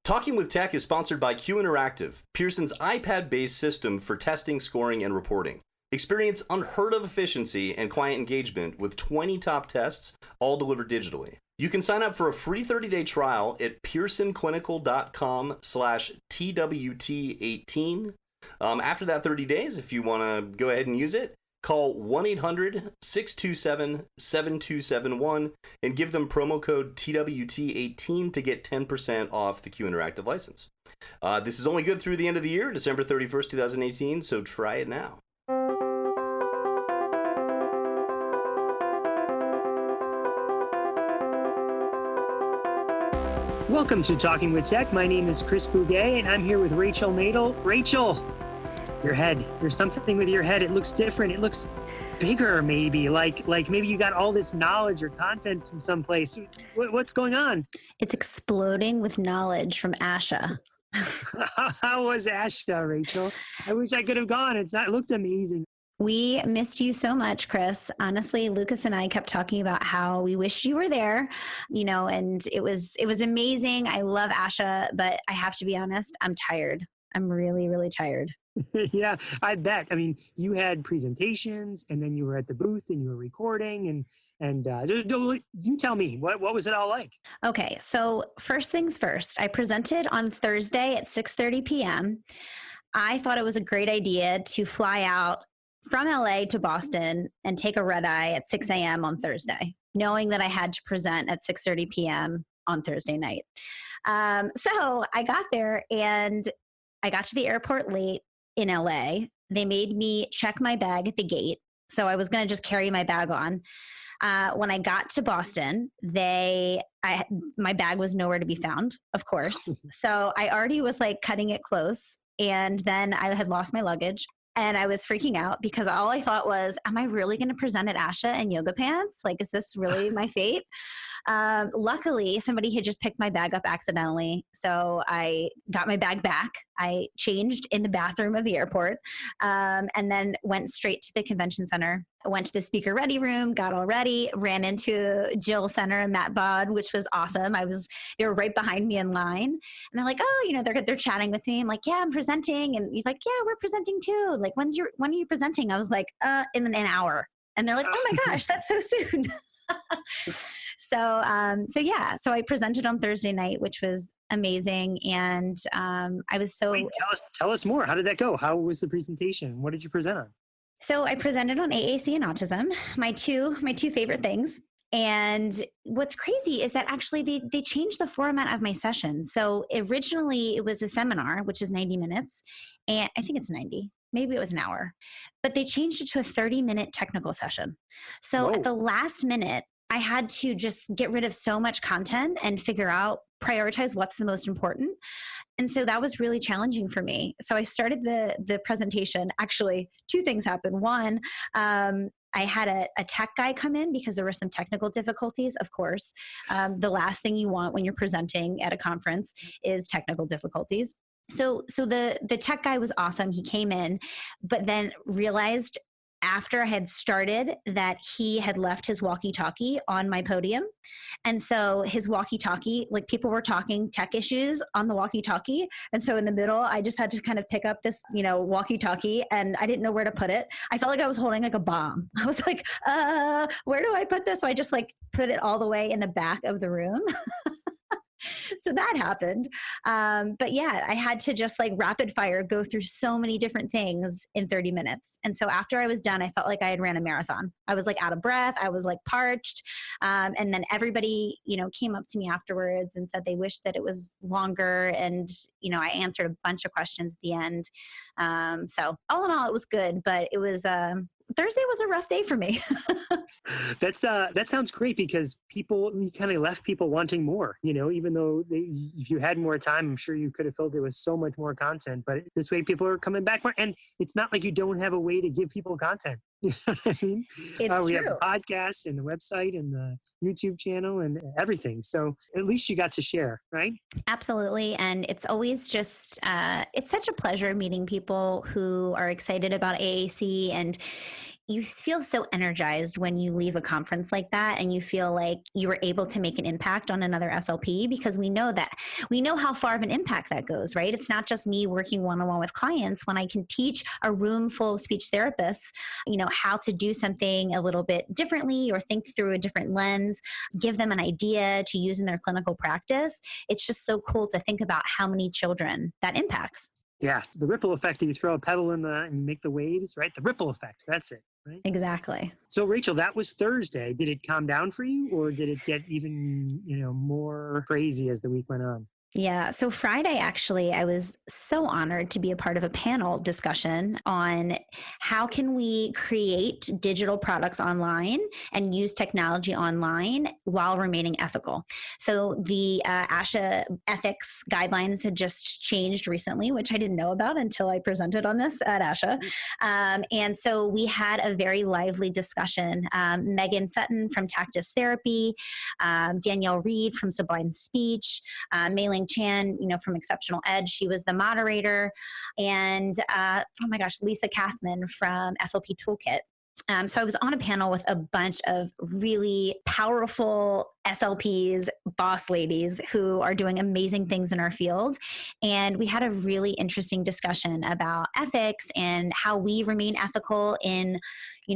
Talking with Tech is sponsored by Q Interactive, Pearson's iPad-based system for testing, scoring, and reporting. Experience unheard of efficiency and client engagement with 20 top tests, all delivered digitally. You can sign up for a free 30-day trial at pearsonclinical.com/TWT18. After that 30 days, if you want to go ahead and use it, call 1-800-627-7271 and give them promo code TWT18 to get 10% off the Q Interactive license. This is only good through the end of the year, December 31st, 2018, so try it now. Welcome to Talking with Tech. My name is Chris Bouguet, and I'm here with Rachel Nadel. Rachel, your head. There's something with your head. It looks different. It looks bigger, maybe. Like maybe you got all this knowledge or content from someplace. What's going on? It's exploding with knowledge from ASHA. How was ASHA, Rachel? I wish I could have gone. It looked amazing. We missed you so much, Chris. Honestly, Lucas and I kept talking about how we wished you were there, and it was amazing. I love ASHA, but I have to be honest, I'm tired. I'm really, really tired. Yeah, I bet. I mean, you had presentations, and then you were at the booth, and you were recording, and you tell me, what was it all like? Okay, so first things first, I presented on Thursday at 6:30 p.m. I thought it was a great idea to fly out from LA to Boston and take a red eye at 6 a.m. on Thursday, knowing that I had to present at 6:30 p.m. on Thursday night. So I got there and I got to the airport late in LA. They made me check my bag at the gate. So I was going to just carry my bag on. When I got to Boston, my bag was nowhere to be found, of course. So I already was like cutting it close. And then I had lost my luggage. And I was freaking out because all I thought was, am I really going to present at ASHA in yoga pants? Like, is this really my fate? Luckily, somebody had just picked my bag up accidentally. So I got my bag back. I changed in the bathroom of the airport and then went straight to the convention center. I went to the speaker ready room, got all ready, ran into Jill Senner Matt Baud, which was awesome. They were right behind me in line. And they're like, oh, they're chatting with me. I'm like, yeah, I'm presenting. And he's like, yeah, we're presenting too. Like, when are you presenting? I was like, in an hour. And they're like, oh my gosh, that's so soon. So I presented on Thursday night, which was amazing. And I was so... Wait, tell us more. How did that go? How was the presentation? What did you present on? So I presented on AAC and autism, my two favorite things. And what's crazy is that actually they changed the format of my session. So originally it was a seminar, which is 90 minutes. And I think it's 90. Maybe it was an hour. But they changed it to a 30-minute technical session. So At the last minute, I had to just get rid of so much content and prioritize what's the most important. And so that was really challenging for me. So I started the presentation. Actually, two things happened. One, I had a tech guy come in because there were some technical difficulties, of course. The last thing you want when you're presenting at a conference is technical difficulties. So the tech guy was awesome. He came in, but then realized after I had started that he had left his walkie-talkie on my podium. And so his walkie-talkie, like people were talking tech issues on the walkie-talkie. And so in the middle, I just had to kind of pick up this, walkie-talkie and I didn't know where to put it. I felt like I was holding like a bomb. I was like, where do I put this? So I just put it all the way in the back of the room. So that happened. But yeah, I had to just rapid fire go through so many different things in 30 minutes. And so after I was done, I felt like I had ran a marathon. I was out of breath. I was parched. And then everybody, came up to me afterwards and said they wished that it was longer. And, I answered a bunch of questions at the end. So all in all, it was good, but it was, Thursday was a rough day for me. That sounds great because you kind of left people wanting more, even though if you had more time, I'm sure you could have filled it with so much more content, but this way people are coming back more. And it's not like you don't have a way to give people content. You know what I mean? It's we true. have the podcast and the website and the YouTube channel and everything. So at least you got to share, right? Absolutely. And it's always just, it's such a pleasure meeting people who are excited about AAC and, you feel so energized when you leave a conference like that and you feel like you were able to make an impact on another SLP, because we know how far of an impact that goes, right? It's not just me working one-on-one with clients. When I can teach a room full of speech therapists, how to do something a little bit differently or think through a different lens, give them an idea to use in their clinical practice. It's just so cool to think about how many children that impacts. Yeah, the ripple effect. You throw a pebble and you make the waves, right? The ripple effect. That's it, right? Exactly. So, Rachel, that was Thursday. Did it calm down for you, or did it get even, more crazy as the week went on? Yeah. So Friday, actually, I was so honored to be a part of a panel discussion on how can we create digital products online and use technology online while remaining ethical. So the ASHA ethics guidelines had just changed recently, which I didn't know about until I presented on this at ASHA. And so we had a very lively discussion. Megan Sutton from Tactus Therapy, Danielle Reed from Sublime Speech, Mei-Ling Chan, from Exceptional Edge. She was the moderator. And Lisa Kathman from SLP Toolkit. So I was on a panel with a bunch of really powerful SLPs, boss ladies who are doing amazing things in our field. And we had a really interesting discussion about ethics and how we remain ethical in,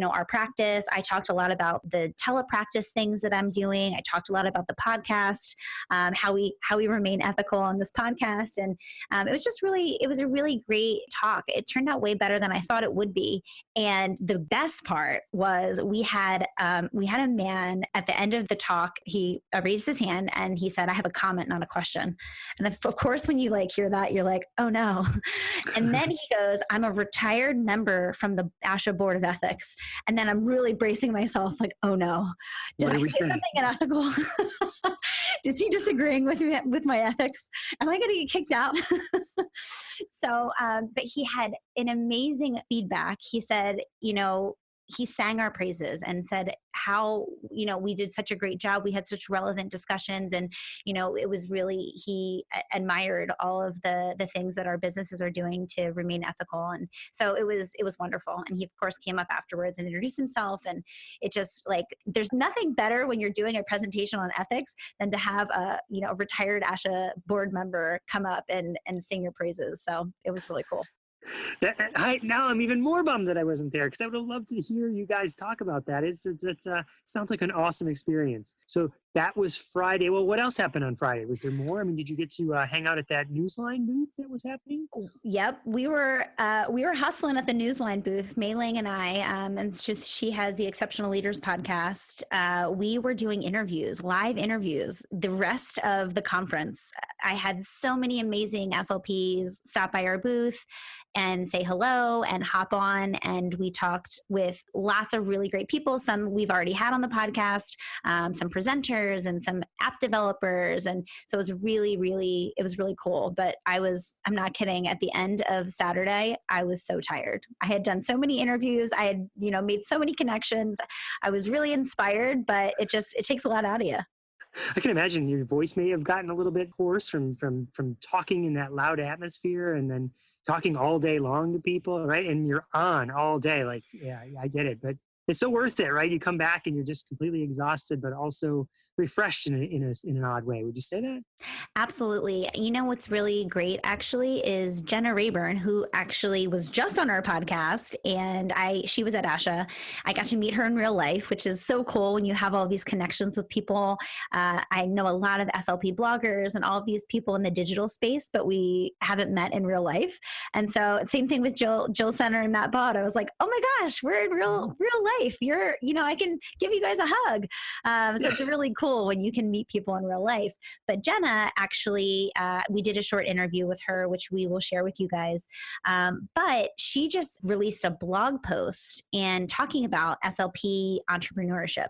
our practice. I talked a lot about the telepractice things that I'm doing. I talked a lot about the podcast, how we remain ethical on this podcast. And it was a really great talk. It turned out way better than I thought it would be. And the best part was we had a man at the end of the talk. He raised his hand and he said, "I have a comment, not a question." And of course, when you hear that, you're like, "Oh no." And then he goes, "I'm a retired member from the ASHA Board of Ethics." And then I'm really bracing myself like, "Oh no, did I say something unethical? Is he disagreeing with me, with my ethics? Am I going to get kicked out?" So, but he had an amazing feedback. He said, he sang our praises and said how, we did such a great job. We had such relevant discussions, and, it was really, he admired all of the things that our businesses are doing to remain ethical. And so it was wonderful. And he of course came up afterwards and introduced himself. And it just there's nothing better when you're doing a presentation on ethics than to have a retired ASHA board member come up and sing your praises. So it was really cool. Now I'm even more bummed that I wasn't there, because I would have loved to hear you guys talk about that. It sounds like an awesome experience. So that was Friday. Well, what else happened on Friday? Was there more? I mean, did you get to hang out at that Newsline booth that was happening? Yep, we were hustling at the Newsline booth, Mei-Ling and I, and she has the Exceptional Leaders podcast. We were doing live interviews. The rest of the conference, I had so many amazing SLPs stop by our booth and say hello and hop on. And we talked with lots of really great people. Some we've already had on the podcast, some presenters and some app developers. And so it was really cool. But I'm not kidding. At the end of Saturday, I was so tired. I had done so many interviews. I had, made so many connections. I was really inspired, but it takes a lot out of you. I can imagine your voice may have gotten a little bit hoarse from talking in that loud atmosphere and then talking all day long to people, right? And you're on all day. Yeah, I get it. But it's so worth it, right? You come back and you're just completely exhausted, but also refreshed in an odd way. Would you say that? Absolutely. What's really great actually is Jenna Rayburn, who actually was just on our podcast, and she was at ASHA. I got to meet her in real life, which is so cool when you have all these connections with people. I know a lot of SLP bloggers and all of these people in the digital space, but we haven't met in real life. And so same thing with Jill Senner and Matt Baud. I was like, oh my gosh, we're in real life. I can give you guys a hug. So it's really cool when you can meet people in real life. But Jenna, actually, we did a short interview with her, which we will share with you guys. But she just released a blog post and talking about SLP entrepreneurship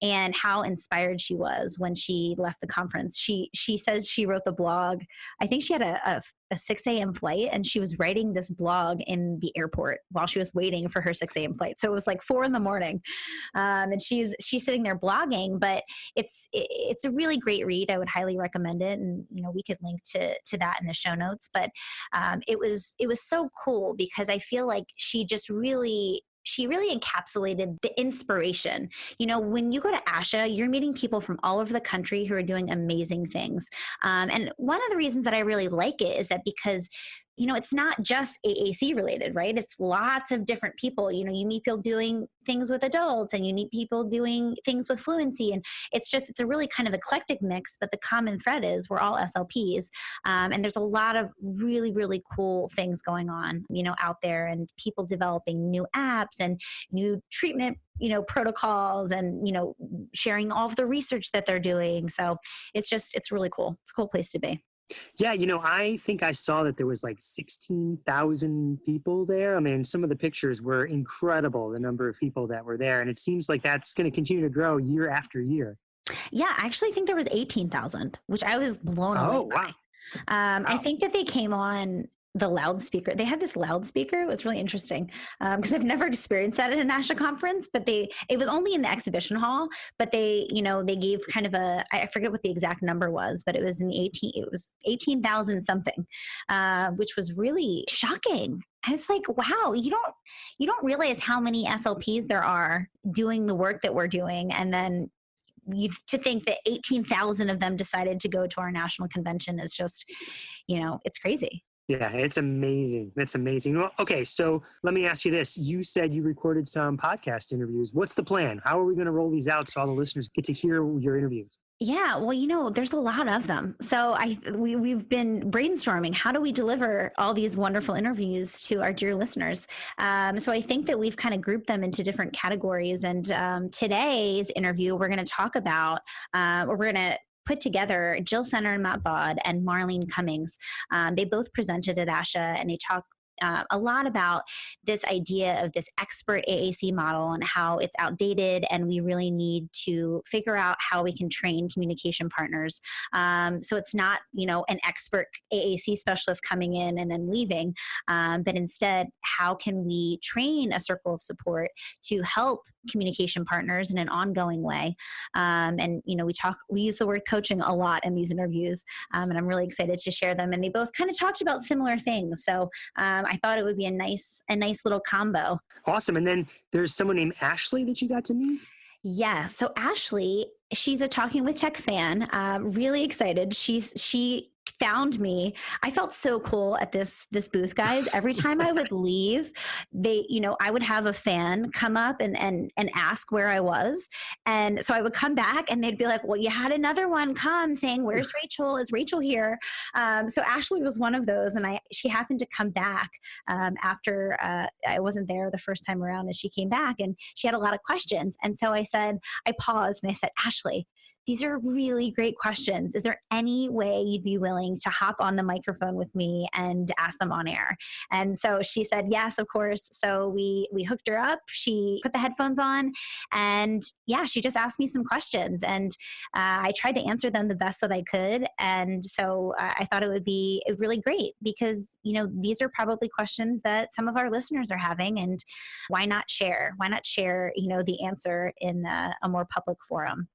and how inspired she was when she left the conference. She says she wrote the blog. I think she had a 6 a.m. flight, and she was writing this blog in the airport while she was waiting for her 6 a.m. flight. So it was 4 a.m. And she's sitting there blogging, but it's a really great read. I would highly recommend it. And, we could link to that in the show notes, but it was so cool because I feel like she just really she really encapsulated the inspiration. When you go to ASHA, you're meeting people from all over the country who are doing amazing things. And one of the reasons that I really like it is that because it's not just AAC related, right? It's lots of different people. You meet people doing things with adults, and you meet people doing things with fluency. And it's a really kind of eclectic mix, but the common thread is we're all SLPs. And there's a lot of really, really cool things going on, out there, and people developing new apps and new treatment, protocols, and, sharing all of the research that they're doing. So it's really cool. It's a cool place to be. Yeah, I think I saw that there was like 16,000 people there. I mean, some of the pictures were incredible, the number of people that were there. And it seems like that's going to continue to grow year after year. Yeah, I actually think there was 18,000, which I was blown away by. Wow. I think that they came on the loudspeaker. They had this loudspeaker. It was really interesting because I've never experienced that at a ASHA conference, but it was only in the exhibition hall, but they gave kind of I forget what the exact number was, but it was it was 18,000 something, which was really shocking. And it's like, wow, you don't realize how many SLPs there are doing the work that we're doing. And then to think that 18,000 of them decided to go to our national convention is just, it's crazy. Yeah, it's amazing. That's amazing. Well, okay, so let me ask you this. You said you recorded some podcast interviews. What's the plan? How are we going to roll these out so all the listeners get to hear your interviews? Yeah, well, there's a lot of them. So we've been brainstorming, how do we deliver all these wonderful interviews to our dear listeners? So I think that we've kind of grouped them into different categories. And today's interview, we're going to talk about, we're going to put together Jill Senner Matt Baud and Marlene Cummings. They both presented at ASHA, and they talk a lot about this idea of this expert AAC model and how it's outdated, and we really need to figure out how we can train communication partners. So it's not, an expert AAC specialist coming in and then leaving, but instead, how can we train a circle of support to help communication partners in an ongoing way? And we use the word coaching a lot in these interviews, and I'm really excited to share them. And they both kind of talked about similar things. So I thought it would be a nice little combo. Awesome. And then there's someone named Ashley that you got to meet? Yeah. So Ashley, she's a Talking with Tech fan. Really excited. She found me. I felt so cool at this booth, guys. Every time I would leave, I would have a fan come up and ask where I was. And so I would come back and they'd be like, well, you had another one come saying, where's Rachel? Is Rachel here? So Ashley was one of those. And she happened to come back after I wasn't there the first time around, and she came back and she had a lot of questions. And so I paused and I said, Ashley, these are really great questions. Is there any way you'd be willing to hop on the microphone with me and ask them on air? And so she said, yes, of course. So we hooked her up. She put the headphones on, and yeah, she just asked me some questions, and I tried to answer them the best that I could. And so I thought it would be really great because, these are probably questions that some of our listeners are having, and why not share? Why not share, the answer in a more public forum?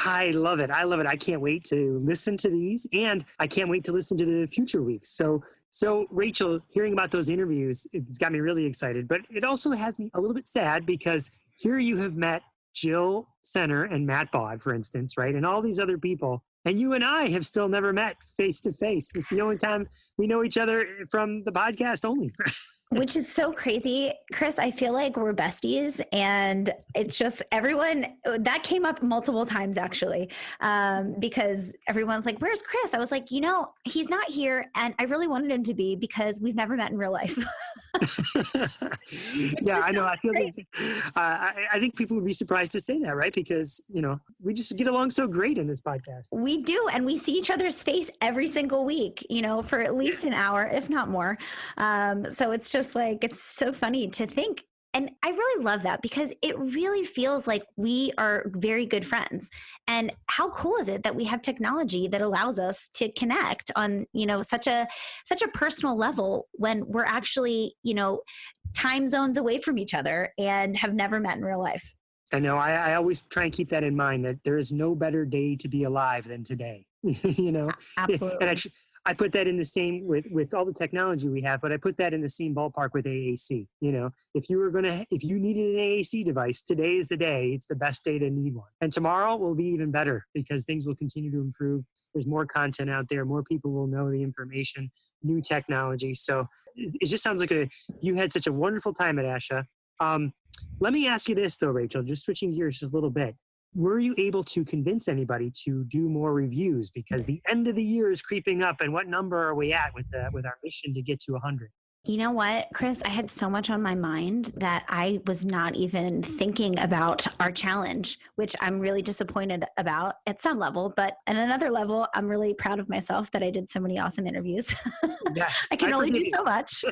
I love it. I can't wait to listen to these, and I can't wait to listen to the future weeks. So Rachel, hearing about those interviews, it's got me really excited, but it also has me a little bit sad because here you have met Jill Senner and Matt Baud, for instance, right? And all these other people. And you and I have still never met face to face. This is the only time we know each other from the podcast only. Which is so crazy, Chris. I feel like we're besties, and it's just everyone that came up multiple times actually, because everyone's like, "Where's Chris?" I was like, he's not here, and I really wanted him to be because we've never met in real life. Yeah, I know. I feel I think people would be surprised to say that, right? Because we just get along so great in this podcast. We do, and we see each other's face every single week, for at least an hour, if not more. So it's just like, it's so funny to think. And I really love that because it really feels like we are very good friends. And how cool is it that we have technology that allows us to connect on, such a personal level when we're actually, time zones away from each other and have never met in real life. I know. I always try and keep that in mind, that there is no better day to be alive than today. Absolutely. And I put that in the same with all the technology we have, but I put that in the same ballpark with AAC. You know, if you needed an AAC device, today is the day. It's the best day to need one. And tomorrow will be even better because things will continue to improve. There's more content out there. More people will know the information, new technology. So it just sounds like you had such a wonderful time at ASHA. Let me ask you this though, Rachel, just switching gears just a little bit. Were you able to convince anybody to do more reviews? Because the end of the year is creeping up, and what number are we at with our mission to get to 100? You know what, Chris? I had so much on my mind that I was not even thinking about our challenge, which I'm really disappointed about at some level. But at another level, I'm really proud of myself that I did so many awesome interviews. Yes, I can only do so much.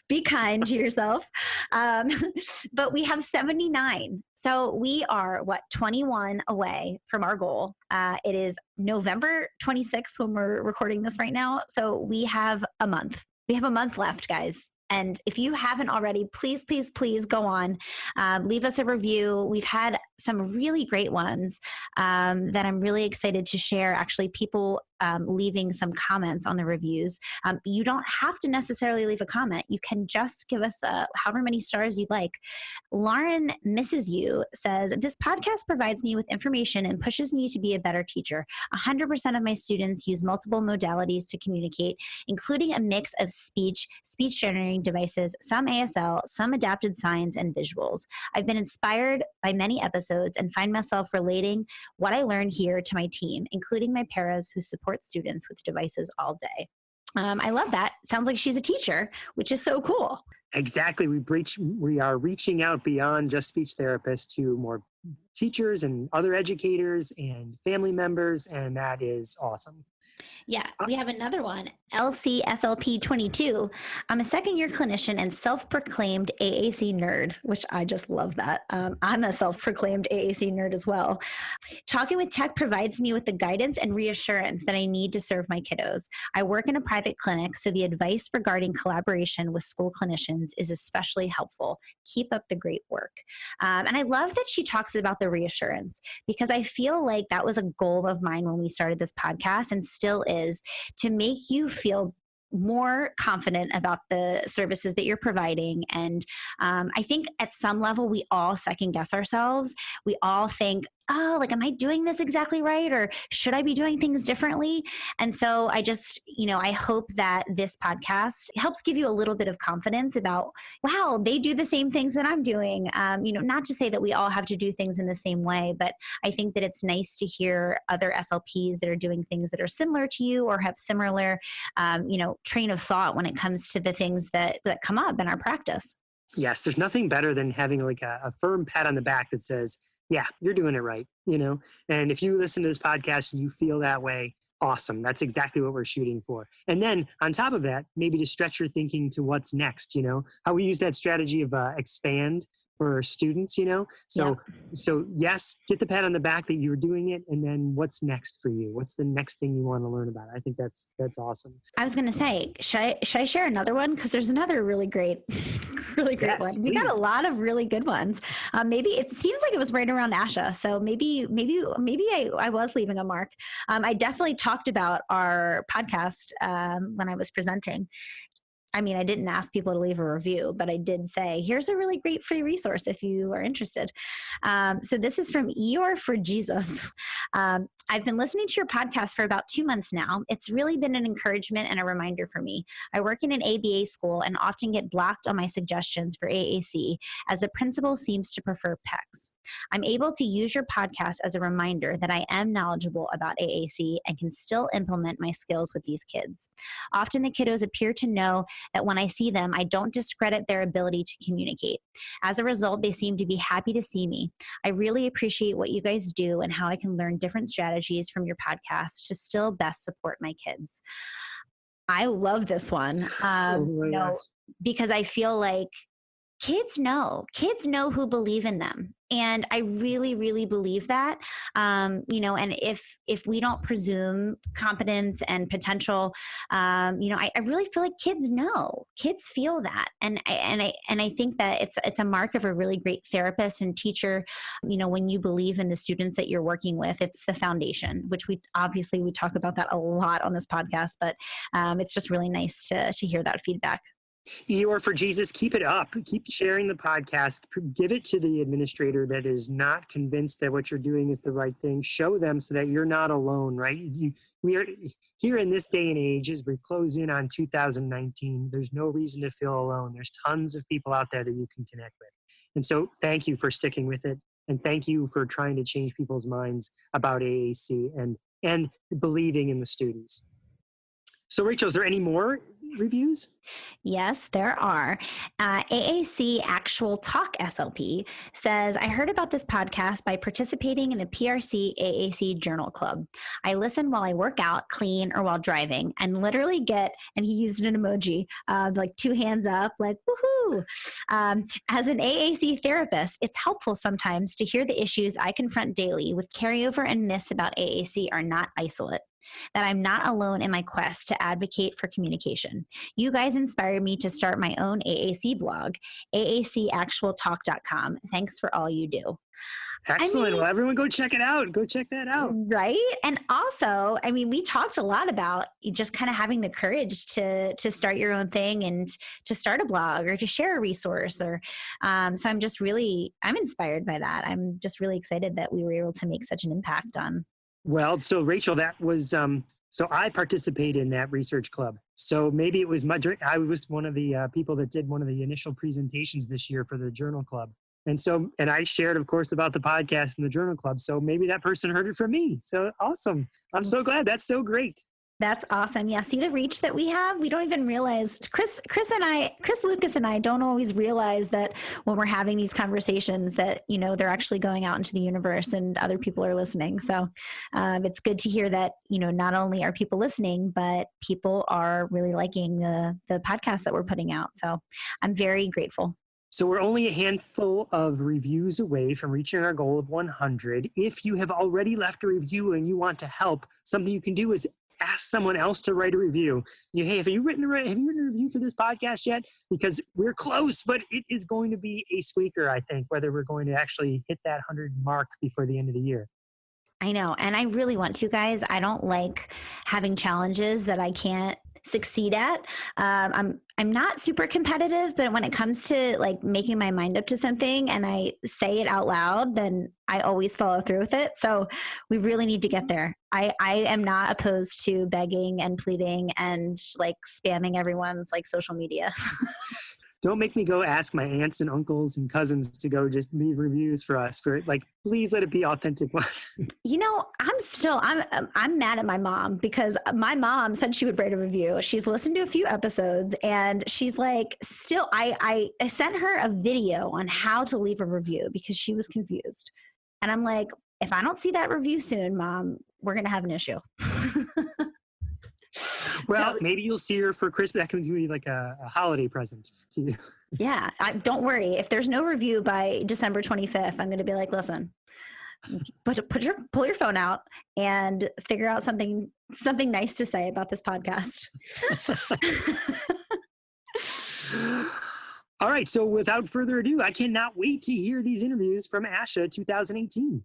Be kind to yourself. But we have 79. So we are, 21 away from our goal. It is November 26th when we're recording this right now. So we have a month. We have a month left, guys. And if you haven't already, please, please, please go on. Leave us a review. We've had some really great ones that I'm really excited to share. Actually, people leaving some comments on the reviews. You don't have to necessarily leave a comment. You can just give us however many stars you'd like. Lauren Misses You says, this podcast provides me with information and pushes me to be a better teacher. 100% of my students use multiple modalities to communicate, including a mix of speech generating devices, some ASL, some adapted signs, and visuals. I've been inspired by many episodes and find myself relating what I learned here to my team, including my paras who support students with devices all day. I love that. Sounds like she's a teacher, which is so cool. Exactly. We are reaching out beyond just speech therapists to more teachers and other educators and family members, and that is awesome. Yeah, we have another one, LCSLP 22. I'm a second-year clinician and self-proclaimed AAC nerd, which I just love that. I'm a self-proclaimed AAC nerd as well. Talking with tech provides me with the guidance and reassurance that I need to serve my kiddos. I work in a private clinic, so the advice regarding collaboration with school clinicians is especially helpful. Keep up the great work. And I love that she talks about the reassurance, because I feel like that was a goal of mine when we started this podcast, and still is, to make you feel more confident about the services that you're providing. And I think at some level, we all second guess ourselves. We all think, oh, like, am I doing this exactly right? Or should I be doing things differently? And so I just, I hope that this podcast helps give you a little bit of confidence about, wow, they do the same things that I'm doing. Not to say that we all have to do things in the same way, but I think that it's nice to hear other SLPs that are doing things that are similar to you or have similar, train of thought when it comes to the things that come up in our practice. Yes, there's nothing better than having like a firm pat on the back that says, yeah, you're doing it right, And if you listen to this podcast and you feel that way, awesome. That's exactly what we're shooting for. And then on top of that, maybe to stretch your thinking to what's next, how we use that strategy of expand for students, So yes, get the pat on the back that you're doing it. And then what's next for you? What's the next thing you want to learn about? I think that's awesome. I was going to say, should I share another one? Because there's another really great Yes, one. We got a lot of really good ones. Maybe it seems like it was right around ASHA. So maybe I was leaving a mark. I definitely talked about our podcast when I was presenting. I mean, I didn't ask people to leave a review, but I did say, here's a really great free resource if you are interested. So this is from Eeyore for Jesus. I've been listening to your podcast for about 2 months now. It's really been an encouragement and a reminder for me. I work in an ABA school and often get blocked on my suggestions for AAC as the principal seems to prefer PECs. I'm able to use your podcast as a reminder that I am knowledgeable about AAC and can still implement my skills with these kids. Often the kiddos appear to know that when I see them, I don't discredit their ability to communicate. As a result, they seem to be happy to see me. I really appreciate what you guys do and how I can learn different strategies from your podcast to still best support my kids. I love this one, because I feel like kids know who believe in them. And I really, really believe that, you know, and if we don't presume competence and potential, you know, I really feel like kids feel that. And I think that it's a mark of a really great therapist and teacher. You know, when you believe in the students that you're working with, it's the foundation, which we talk about that a lot on this podcast, but it's just really nice to hear that feedback. Eeyore for Jesus, keep it up. Keep sharing the podcast. Give it to the administrator that is not convinced that what you're doing is the right thing. Show them so that you're not alone, right? We are here in this day and age as we close in on 2019. There's no reason to feel alone. There's tons of people out there that you can connect with. And so thank you for sticking with it. And thank you for trying to change people's minds about AAC and believing in the students. So Rachel, is there any more reviews? Yes, there are. AAC Actual Talk SLP says, I heard about this podcast by participating in the PRC AAC Journal Club. I listen while I work out, clean, or while driving, and literally get, and he used an emoji, like 2 hands up, like, woohoo. As an AAC therapist, it's helpful sometimes to hear the issues I confront daily with carryover and myths about AAC are not isolate, that I'm not alone in my quest to advocate for communication. You guys inspired me to start my own AAC blog, aacactualtalk.com. Thanks for all you do. Excellent. Well, everyone go check it out. Go check that out. Right. And also, I mean, we talked a lot about just kind of having the courage to start your own thing and to start a blog or to share a resource or, so I'm inspired by that. I'm just really excited that we were able to make such an impact on. Well, so Rachel, that was, so I participated in that research club. So maybe it was I was one of the people that did one of the initial presentations this year for the journal club. And I shared, of course, about the podcast in the journal club. So maybe that person heard it from me. So awesome. I'm so glad. That's so great. That's awesome. Yeah. See the reach that we have? We don't even realize Chris Lucas and I don't always realize that when we're having these conversations that, you know, they're actually going out into the universe and other people are listening. So it's good to hear that, you know, not only are people listening, but people are really liking the podcast that we're putting out. So I'm very grateful. So we're only a handful of reviews away from reaching our goal of 100. If you have already left a review and you want to help, something you can do is ask someone else to write a review. Hey, have you written a review for this podcast yet? Because we're close, but it is going to be a squeaker, I think, whether we're going to actually hit that 100 mark before the end of the year. I know. And I really want to, guys. I don't like having challenges that I can't succeed at. I'm not super competitive, but when it comes to like making my mind up to something and I say it out loud, then I always follow through with it. So we really need to get there. I am not opposed to begging and pleading and like spamming everyone's like social media. Don't make me go ask my aunts and uncles and cousins to go just leave reviews for us. For like, please let it be authentic ones. You know, I'm mad at my mom because my mom said she would write a review. She's listened to a few episodes and she's like, still, I sent her a video on how to leave a review because she was confused. And I'm like, if I don't see that review soon, Mom, we're going to have an issue. Well, maybe you'll see her for Christmas. That can be like a holiday present to you. Yeah. Don't worry. If there's no review by December 25th, I'm going to be like, listen, pull your phone out and figure out something nice to say about this podcast. All right. So without further ado, I cannot wait to hear these interviews from ASHA 2018.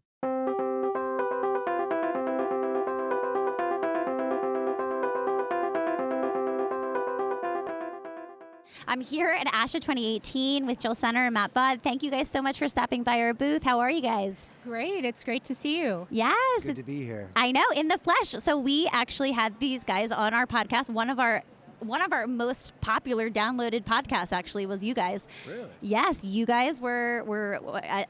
I'm here at ASHA 2018 with Jill Senner and Matt Baud. Thank you guys so much for stopping by our booth. How are you guys? Great. It's great to see you. Yes. Good to be here. I know, in the flesh. So we actually had these guys on our podcast. One of our most popular downloaded podcasts actually was you guys. Really? Yes, you guys were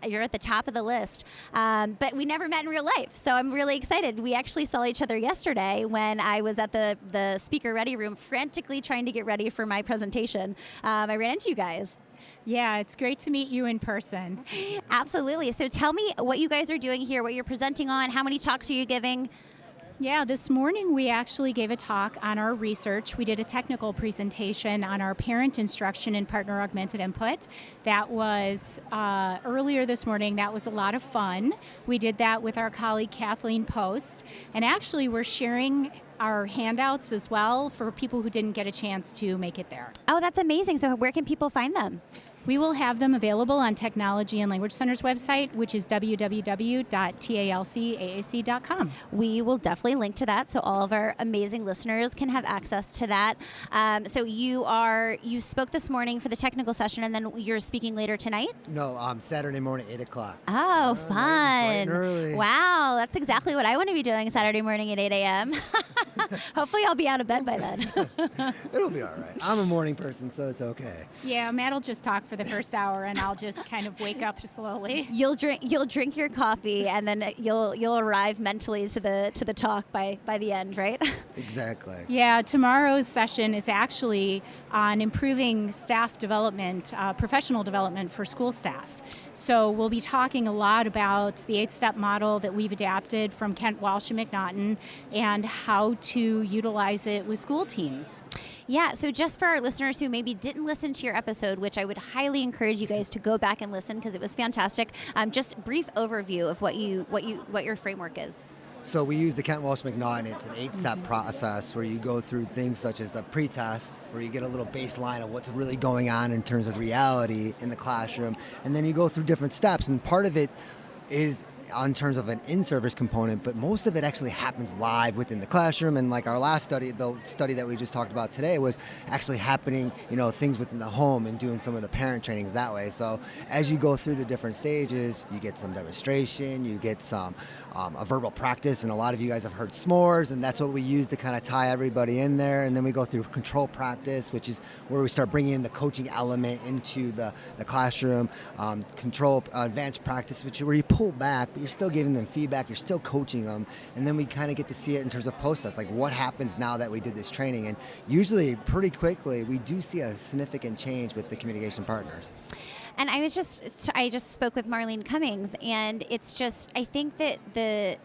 you're at the top of the list. But we never met in real life, so I'm really excited. We actually saw each other yesterday when I was at the speaker ready room, frantically trying to get ready for my presentation. I ran into you guys. Yeah, it's great to meet you in person. Absolutely. So tell me what you guys are doing here, what you're presenting on, how many talks are you giving? Yeah, this morning we actually gave a talk on our research. We did a technical presentation on our parent instruction and partner augmented input. That was earlier this morning. That was a lot of fun. We did that with our colleague Kathleen Post. And actually we're sharing our handouts as well for people who didn't get a chance to make it there. Oh, that's amazing. So where can people find them? We will have them available on Technology and Language Center's website, which is www.talcaac.com. We will definitely link to that so all of our amazing listeners can have access to that. So you spoke this morning for the technical session, and then you're speaking later tonight? No, Saturday morning, 8 o'clock. Oh, fun. Bright and early. Wow, that's exactly what I want to be doing Saturday morning at 8 a.m. Hopefully I'll be out of bed by then. It'll be all right. I'm a morning person, so it's okay. Yeah, Matt will just talk for the first hour, and I'll just kind of wake up slowly. You'll drink your coffee, and then you'll arrive mentally to the talk by the end, right? Exactly. Yeah, tomorrow's session is actually on improving staff development, professional development for school staff. So we'll be talking a lot about the 8-step model that we've adapted from Kent Walsh and McNaughton and how to utilize it with school teams. Yeah, so just for our listeners who maybe didn't listen to your episode, which I would highly encourage you guys to go back and listen because it was fantastic. Just brief overview of what your framework is. So we use the Kent Walsh McNaughton. It's an 8-step process where you go through things such as the pre-test, where you get a little baseline of what's really going on in terms of reality in the classroom, and then you go through different steps. And part of it is in terms of an in-service component, but most of it actually happens live within the classroom. And like our last study, the study that we just talked about today, was actually happening, things within the home and doing some of the parent trainings that way. So as you go through the different stages, you get some demonstration, you get some a verbal practice, and a lot of you guys have heard s'mores, and that's what we use to kind of tie everybody in there. And then we go through control practice, which is where we start bringing in the coaching element into the classroom. Control advanced practice, which is where you pull back, but you're still giving them feedback, you're still coaching them, and then we kind of get to see it in terms of post-test, like what happens now that we did this training. And usually pretty quickly we do see a significant change with the communication partners. And I just spoke with Marlene Cummings, and it's just, I think that the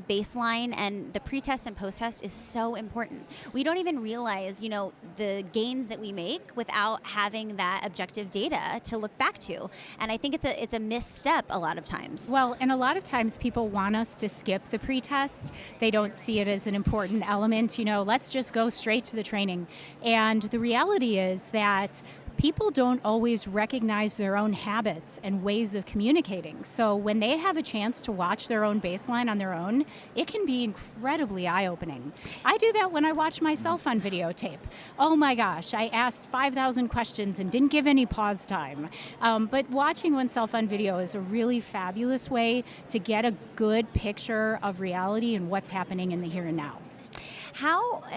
baseline and the pre-test and post-test is so important. We don't even realize, the gains that we make without having that objective data to look back to. And I think it's a misstep a lot of times. Well, and a lot of times people want us to skip the pre-test. They don't see it as an important element. Let's just go straight to the training. And the reality is that people don't always recognize their own habits and ways of communicating. So when they have a chance to watch their own baseline on their own, it can be incredibly eye-opening. I do that when I watch myself on videotape. Oh my gosh, I asked 5,000 questions and didn't give any pause time. But watching oneself on video is a really fabulous way to get a good picture of reality and what's happening in the here and now.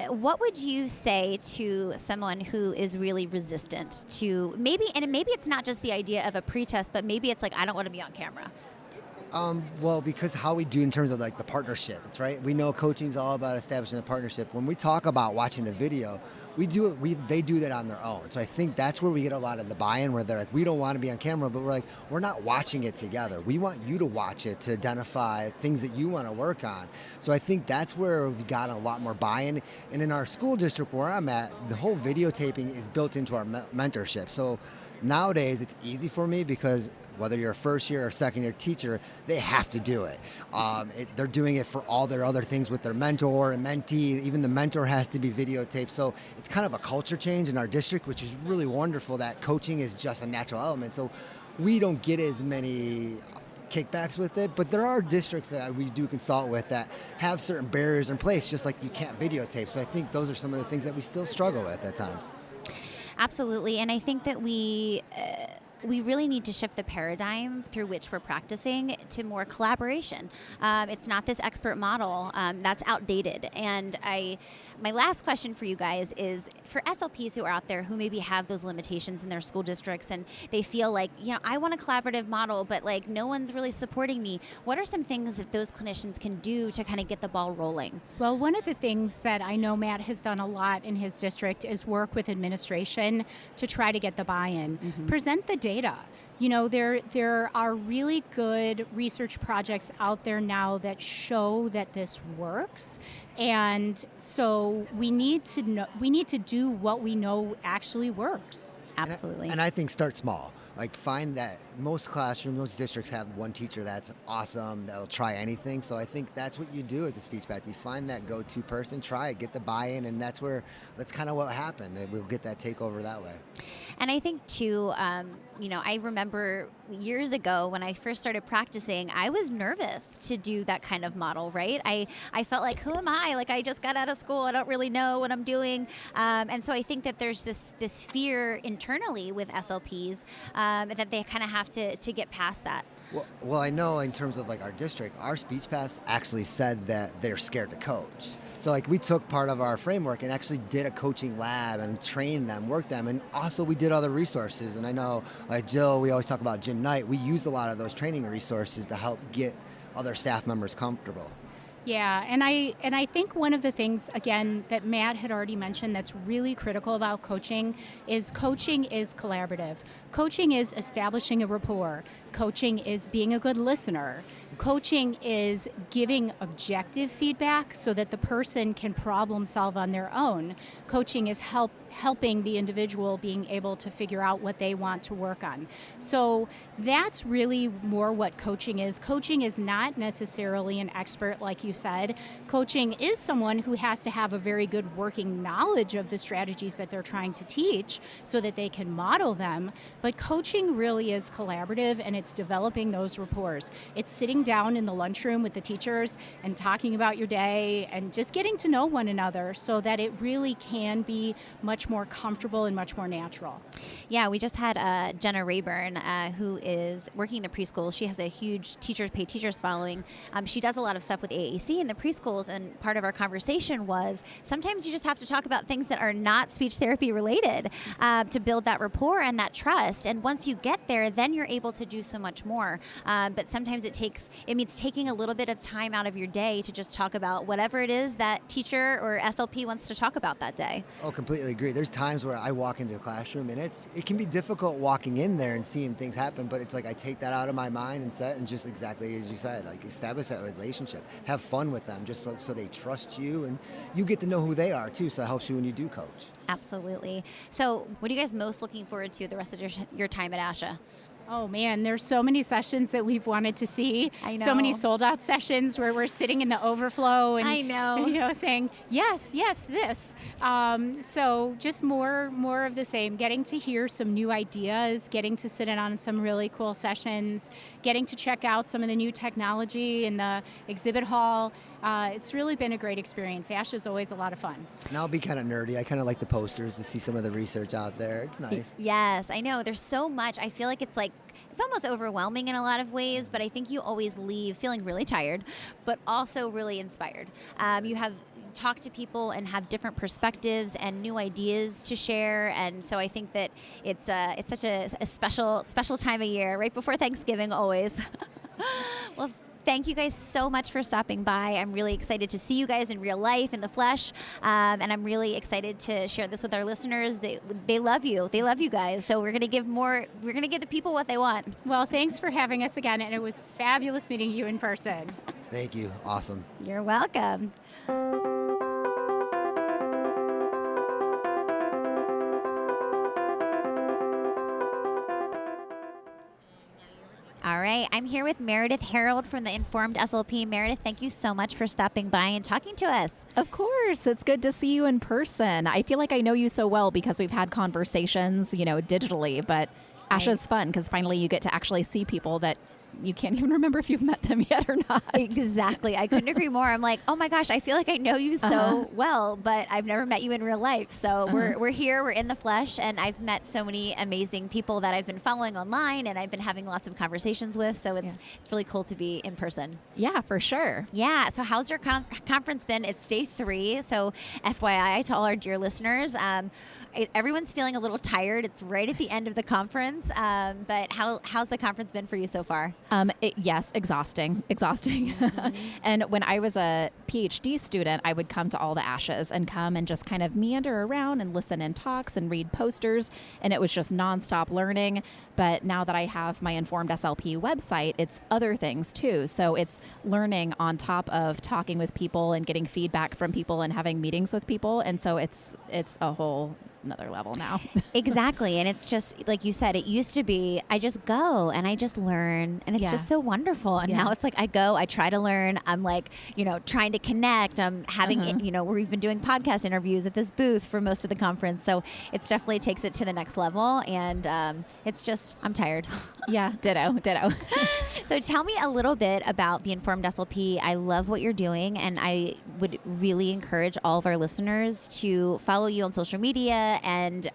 What would you say to someone who is really resistant to maybe it's not just the idea of a pre-test, but maybe it's like, I don't want to be on camera? Well, because how we do in terms of like the partnership, it's right. We know coaching is all about establishing a partnership. When we talk about watching the video, they do that on their own. So I think that's where we get a lot of the buy-in, where they're like, we don't want to be on camera, but we're not watching it together. We want you to watch it to identify things that you want to work on. So I think that's where we got a lot more buy-in. And in our school district where I'm at, the whole videotaping is built into our mentorship. So nowadays it's easy for me because whether you're a first year or second year teacher, they have to do it. They're doing it for all their other things with their mentor and mentee. Even the mentor has to be videotaped. So it's kind of a culture change in our district, which is really wonderful that coaching is just a natural element. So we don't get as many kickbacks with it, but there are districts that we do consult with that have certain barriers in place, just like you can't videotape. So I think those are some of the things that we still struggle with at times. Absolutely, and I think that we really need to shift the paradigm through which we're practicing to more collaboration. It's not this expert model that's outdated. And my last question for you guys is for SLPs who are out there who maybe have those limitations in their school districts and they feel like, I want a collaborative model, but like no one's really supporting me. What are some things that those clinicians can do to kind of get the ball rolling? Well, one of the things that I know Matt has done a lot in his district is work with administration to try to get the buy-in. Mm-hmm. Present the data. There are really good research projects out there now that show that this works, and so we need to do what we know actually works. Absolutely. And I think start small. Like, find that most classrooms, most districts have one teacher that's awesome, that'll try anything. So I think that's what you do as a speech path. You find that go-to person, try it, get the buy-in, and that's kind of what happened. And we'll get that takeover that way. And I think too, I remember years ago when I first started practicing, I was nervous to do that kind of model, right? I felt like, who am I? Like, I just got out of school. I don't really know what I'm doing. And so I think that there's this fear internally with SLPs that they kind of have to get past that. Well, I know in terms of like our district, our speech paths actually said that they're scared to coach. So like we took part of our framework and actually did a coaching lab and trained them, worked them, and also we did other resources. And I know like Jill, we always talk about Gym Night. We used a lot of those training resources to help get other staff members comfortable. Yeah, and I think one of the things, again, that Matt had already mentioned that's really critical about coaching is collaborative. Coaching is establishing a rapport. Coaching is being a good listener. Coaching is giving objective feedback so that the person can problem solve on their own. Coaching is helping the individual being able to figure out what they want to work on. So that's really more what coaching is. Coaching is not necessarily an expert, like you said. Coaching is someone who has to have a very good working knowledge of the strategies that they're trying to teach so that they can model them. But coaching really is collaborative, and it's developing those rapports. It's sitting down in the lunchroom with the teachers and talking about your day and just getting to know one another so that it really can be much more comfortable and much more natural. Yeah, we just had Jenna Rayburn, who is working in the preschools. She has a huge paid teachers following. She does a lot of stuff with AAC in the preschools, and part of our conversation was sometimes you just have to talk about things that are not speech therapy related to build that rapport and that trust. And once you get there, then you're able to do so much more. But sometimes it means taking a little bit of time out of your day to just talk about whatever it is that teacher or SLP wants to talk about that day. Oh, completely agree. There's times where I walk into a classroom and it can be difficult walking in there and seeing things happen, but it's like I take that out of my mind and set, and just exactly as you said, like establish that relationship. Have fun with them just so they trust you, and you get to know who they are too, so it helps you when you do coach. Absolutely. So what are you guys most looking forward to the rest of your time at ASHA? Oh man, there's so many sessions that we've wanted to see. I know. So many sold out sessions where we're sitting in the overflow and I know. Saying yes, this. So just more of the same. Getting to hear some new ideas, getting to sit in on some really cool sessions, getting to check out some of the new technology in the exhibit hall. It's really been a great experience. ASHA is always a lot of fun. And I'll be kind of nerdy. I kind of like the posters to see some of the research out there. It's nice. Yes, I know. There's so much. I feel like it's almost overwhelming in a lot of ways, but I think you always leave feeling really tired, but also really inspired. You have talked to people and have different perspectives and new ideas to share, and so I think that it's such a special time of year, right before Thanksgiving always. Well, thank you guys so much for stopping by. I'm really excited to see you guys in real life, in the flesh, and I'm really excited to share this with our listeners. They love you. They love you guys. So we're going to give the people what they want. Well, thanks for having us again, and it was fabulous meeting you in person. Thank you. Awesome. You're welcome. All right, I'm here with Meredith Harold from the Informed SLP. Meredith, thank you so much for stopping by and talking to us. Of course, it's good to see you in person. I feel like I know you so well because we've had conversations, digitally, but ASHA's fun because finally you get to actually see people that you can't even remember if you've met them yet or not. Exactly. I couldn't agree more. I'm like, oh my gosh, I feel like I know you so well, but I've never met you in real life. So we're here, we're in the flesh, and I've met so many amazing people that I've been following online and I've been having lots of conversations with. So it's really cool to be in person. Yeah, for sure. Yeah. So how's your conference been? It's day 3. So FYI to all our dear listeners, everyone's feeling a little tired. It's right at the end of the conference. But how's the conference been for you so far? Yes, exhausting. And when I was a PhD student, I would come to all the ASHAs and come and just kind of meander around and listen in talks and read posters. And it was just nonstop learning. But now that I have my Informed SLP website, it's other things too. So it's learning on top of talking with people and getting feedback from people and having meetings with people. And so it's a whole another level now. Exactly. And it's just like you said, it used to be I just go and I just learn, and it's just so wonderful. And now it's like I go, I try to learn. I'm like, trying to connect. I'm having, we've been doing podcast interviews at this booth for most of the conference. So it's definitely takes it to the next level. And it's just, I'm tired. Yeah, ditto. So tell me a little bit about the Informed SLP. I love what you're doing, and I would really encourage all of our listeners to follow you on social media. And,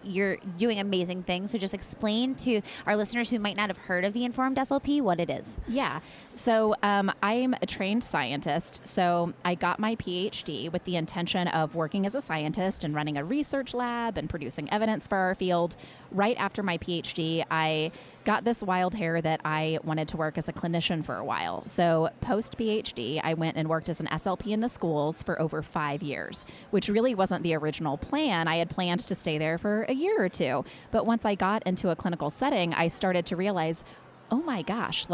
you're doing amazing things. So just explain to our listeners who might not have heard of the Informed SLP what it is. Yeah. So I'm a trained scientist. So I got my PhD with the intention of working as a scientist and running a research lab and producing evidence for our field. Right after my PhD, I got this wild hair that I wanted to work as a clinician for a while. So post PhD, I went and worked as an SLP in the schools for over 5 years, which really wasn't the original plan. I had planned to stay there for a year or two. But once I got into a clinical setting, I started to realize, oh my gosh,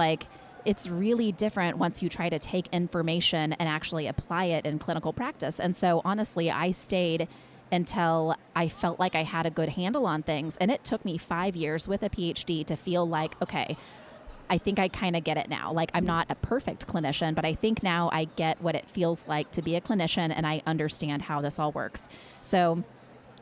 it's really different once you try to take information and actually apply it in clinical practice. And so honestly, I stayed until I felt like I had a good handle on things. And it took me 5 years with a PhD to feel like, okay, I think I kind of get it now. I'm not a perfect clinician, but I think now I get what it feels like to be a clinician, and I understand how this all works. So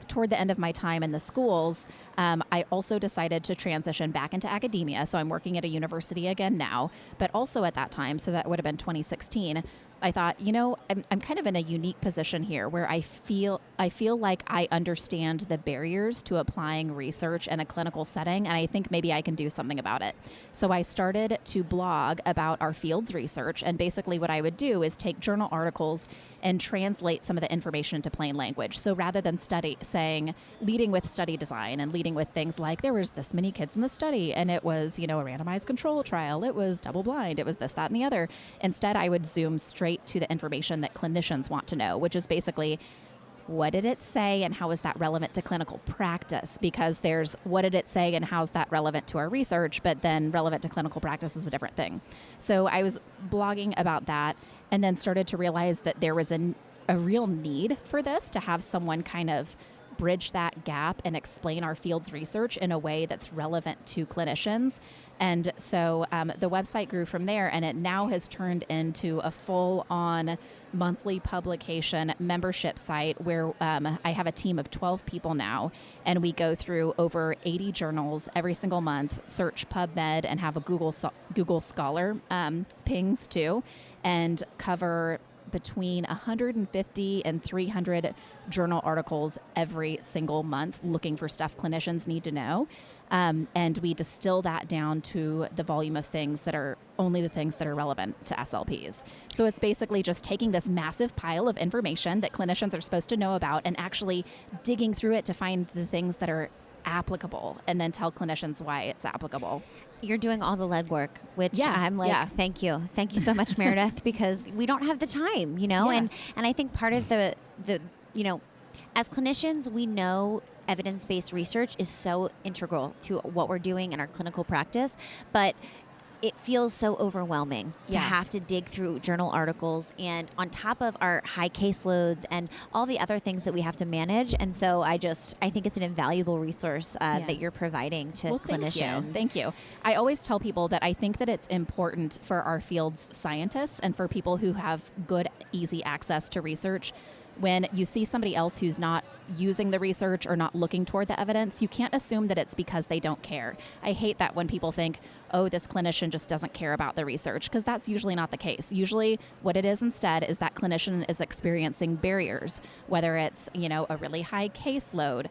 toward the end of my time in the schools, I also decided to transition back into academia. So I'm working at a university again now, but also at that time, so that would have been 2016, I thought, I'm kind of in a unique position here where I feel like I understand the barriers to applying research in a clinical setting, and I think maybe I can do something about it. So I started to blog about our field's research, and basically what I would do is take journal articles and translate some of the information into plain language. So rather than leading with study design and leading with things like there was this many kids in the study and it was, a randomized control trial, it was double blind, it was this, that, and the other. Instead, I would zoom straight to the information that clinicians want to know, which is basically, what did it say and how is that relevant to clinical practice? Because there's what did it say and how's that relevant to our research, but then relevant to clinical practice is a different thing. So I was blogging about that and then started to realize that there was a real need for this, to have someone kind of bridge that gap and explain our field's research in a way that's relevant to clinicians. And so the website grew from there, and it now has turned into a full-on monthly publication membership site where I have a team of 12 people now, and we go through over 80 journals every single month, search PubMed, and have a Google Scholar pings too, and cover between 150 and 300 journal articles every single month looking for stuff clinicians need to know. And we distill that down to the volume of things that are only the things that are relevant to SLPs. So it's basically just taking this massive pile of information that clinicians are supposed to know about and actually digging through it to find the things that are applicable and then tell clinicians why it's applicable. You're doing all the lead work, which I'm like, thank you so much, Meredith, because we don't have the time, and I think part of the as clinicians, we know evidence-based research is so integral to what we're doing in our clinical practice, but it feels so overwhelming to have to dig through journal articles and on top of our high caseloads and all the other things that we have to manage. And so I think it's an invaluable resource that you're providing to clinicians. Thank you. I always tell people that I think that it's important for our field's scientists and for people who have good, easy access to research. When you see somebody else who's not using the research or not looking toward the evidence, you can't assume that it's because they don't care. I hate that when people think, oh, this clinician just doesn't care about the research, because that's usually not the case. Usually what it is instead is that clinician is experiencing barriers, whether it's, a really high caseload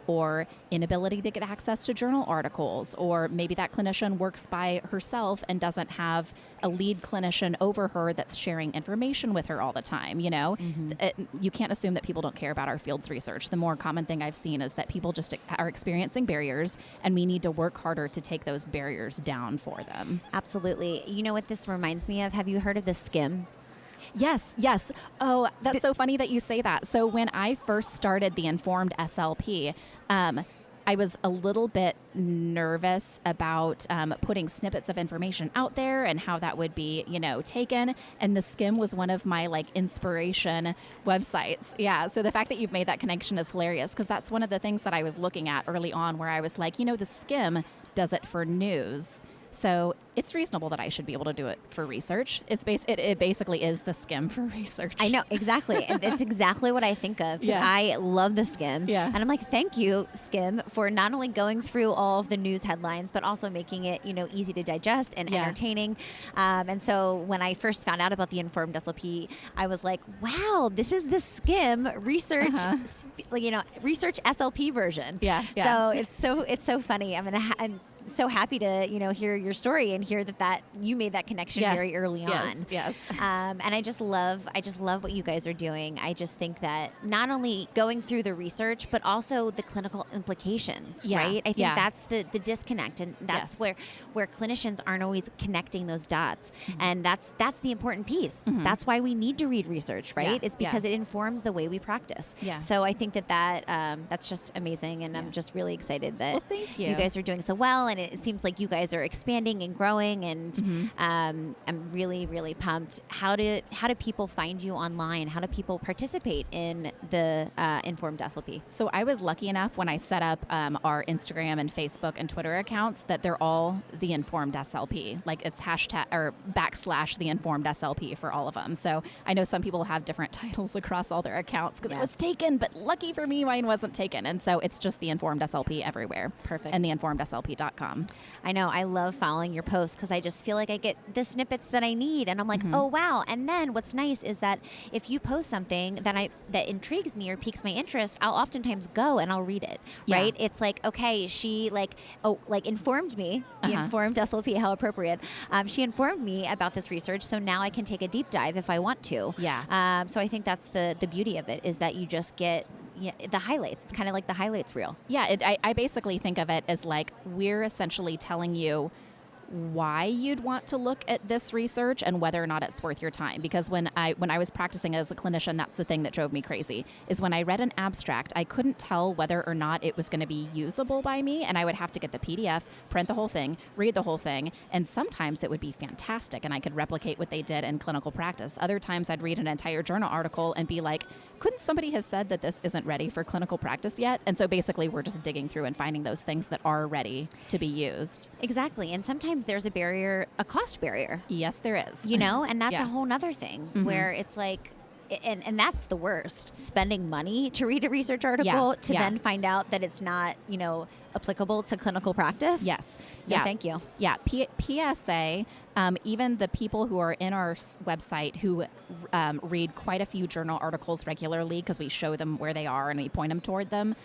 or inability to get access to journal articles, or maybe that clinician works by herself and doesn't have a lead clinician over her that's sharing information with her all the time. You can't assume that people don't care about our field's research. research. The more common thing I've seen is that people just are experiencing barriers, and we need to work harder to take those barriers down for them. Absolutely. You know what this reminds me of? Have you heard of the skim? Yes. Oh, that's so funny that you say that. So when I first started the Informed SLP, I was a little bit nervous about putting snippets of information out there and how that would be, taken. And the Skim was one of my inspiration websites. Yeah. So the fact that you've made that connection is hilarious, because that's one of the things that I was looking at early on, where I was like, the Skim does it for news. So it's reasonable that I should be able to do it for research. It basically is the Skim for research. I know, exactly. It's exactly what I think of, because I love the Skim. Yeah. And I'm like, thank you, Skim, for not only going through all of the news headlines, but also making it, easy to digest and entertaining. And so when I first found out about the Informed SLP, I was like, wow, this is the Skim research, research SLP version. Yeah. So it's so funny. I'm so happy to hear your story and hear that you made that connection very early on. Yes. And I just love what you guys are doing. I just think that not only going through the research, but also the clinical implications, right? I think that's the disconnect, and that's where clinicians aren't always connecting those dots. Mm-hmm. And that's the important piece. Mm-hmm. That's why we need to read research, right? It's because it informs the way we practice. Yeah. So I think that that's just amazing, and I'm just really excited that thank you guys are doing so well. And it seems like you guys are expanding and growing, and I'm really, really pumped. How do people find you online? How do people participate in the Informed SLP? So I was lucky enough when I set up our Instagram and Facebook and Twitter accounts that they're all the Informed SLP. It's hashtag or / the Informed SLP for all of them. So I know some people have different titles across all their accounts because it was taken, but lucky for me, mine wasn't taken. And so it's just the Informed SLP everywhere. Perfect. And the informedslp.com. I know. I love following your posts because I just feel like I get the snippets that I need, and I'm like, oh wow. And then what's nice is that if you post something that intrigues me or piques my interest, I'll oftentimes go and I'll read it. Right? It's like, okay, she informed me. The Informed SLP, how appropriate. She informed me about this research, so now I can take a deep dive if I want to. Yeah. So I think that's the beauty of it, is that you just get the highlights. It's kind of like the highlights reel. Yeah, I basically think of it as we're essentially telling you why you'd want to look at this research and whether or not it's worth your time. Because when I was practicing as a clinician, that's the thing that drove me crazy, is when I read an abstract, I couldn't tell whether or not it was going to be usable by me, and I would have to get the PDF, print the whole thing, read the whole thing, and sometimes it would be fantastic and I could replicate what they did in clinical practice. Other times I'd read an entire journal article and be like, couldn't somebody have said that this isn't ready for clinical practice yet? And so basically we're just digging through and finding those things that are ready to be used. Exactly. And sometimes there's a cost barrier. Yes, there is. And that's a whole nother thing where it's like, and that's the worst, spending money to read a research article to then find out that it's not, applicable to clinical practice. Yes. No, thank you. Yeah. PSA, even the people who are in our website who read quite a few journal articles regularly, because we show them where they are and we point them toward them,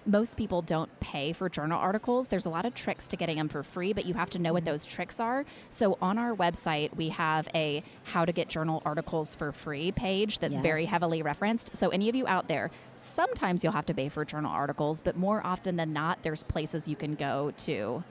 most people don't pay for journal articles. There's a lot of tricks to getting them for free, but you have to know what those tricks are. So on our website, we have a how to get journal articles for free page that's very heavily referenced. So any of you out there, sometimes you'll have to pay for journal articles, but more often than not, there's places you can go to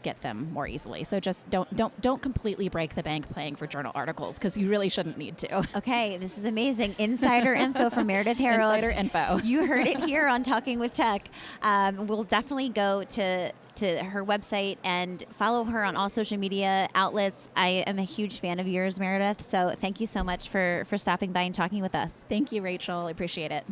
get them more easily. So just don't completely break the bank paying for journal articles, because you really shouldn't need to. Okay, this is amazing. Insider info from Meredith Harold. Insider info. You heard it here on Talking with Tech. We'll definitely go to her website and follow her on all social media outlets. I am a huge fan of yours, Meredith. So thank you so much for stopping by and talking with us. Thank you, Rachel. I appreciate it.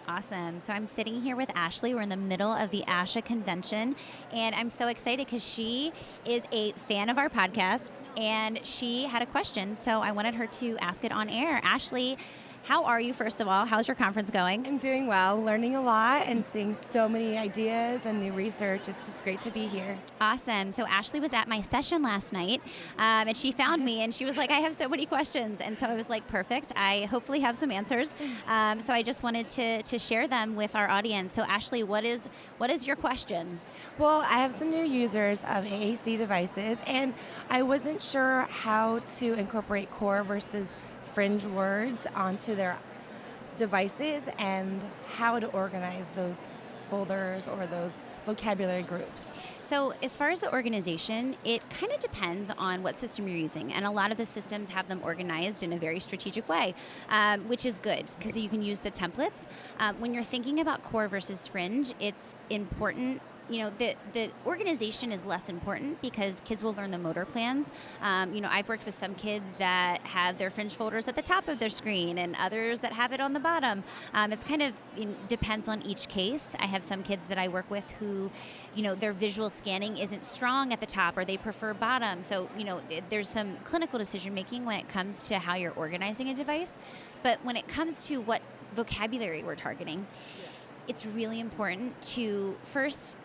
Awesome. So I'm sitting here with Ashley. We're in the middle of the ASHA convention, and I'm so excited because she is a fan of our podcast, and she had a question, so I wanted her to ask it on air. Ashley, how are you, first of all? How's your conference going? I'm doing well, learning a lot and seeing so many ideas and new research. It's just great to be here. Awesome. So Ashley was at my session last night, and she found me, and she was like, I have so many questions. And so I was like, perfect. I hopefully have some answers. So I just wanted to share them with our audience. So Ashley, what is your question? Well, I have some new users of AAC devices, and I wasn't sure how to incorporate core versus fringe words onto their devices and how to organize those folders or those vocabulary groups. So as far as the organization, it kind of depends on what system you're using. And a lot of the systems have them organized in a very strategic way, which is good because you can use the templates. When you're thinking about core versus fringe, it's important. The organization is less important because kids will learn the motor plans. I've worked with some kids that have their fringe folders at the top of their screen and others that have it on the bottom. It's kind of depends on each case. I have some kids that I work with who, their visual scanning isn't strong at the top or they prefer bottom. So, there's some clinical decision making when it comes to how you're organizing a device. But when it comes to what vocabulary we're targeting, it's really important to first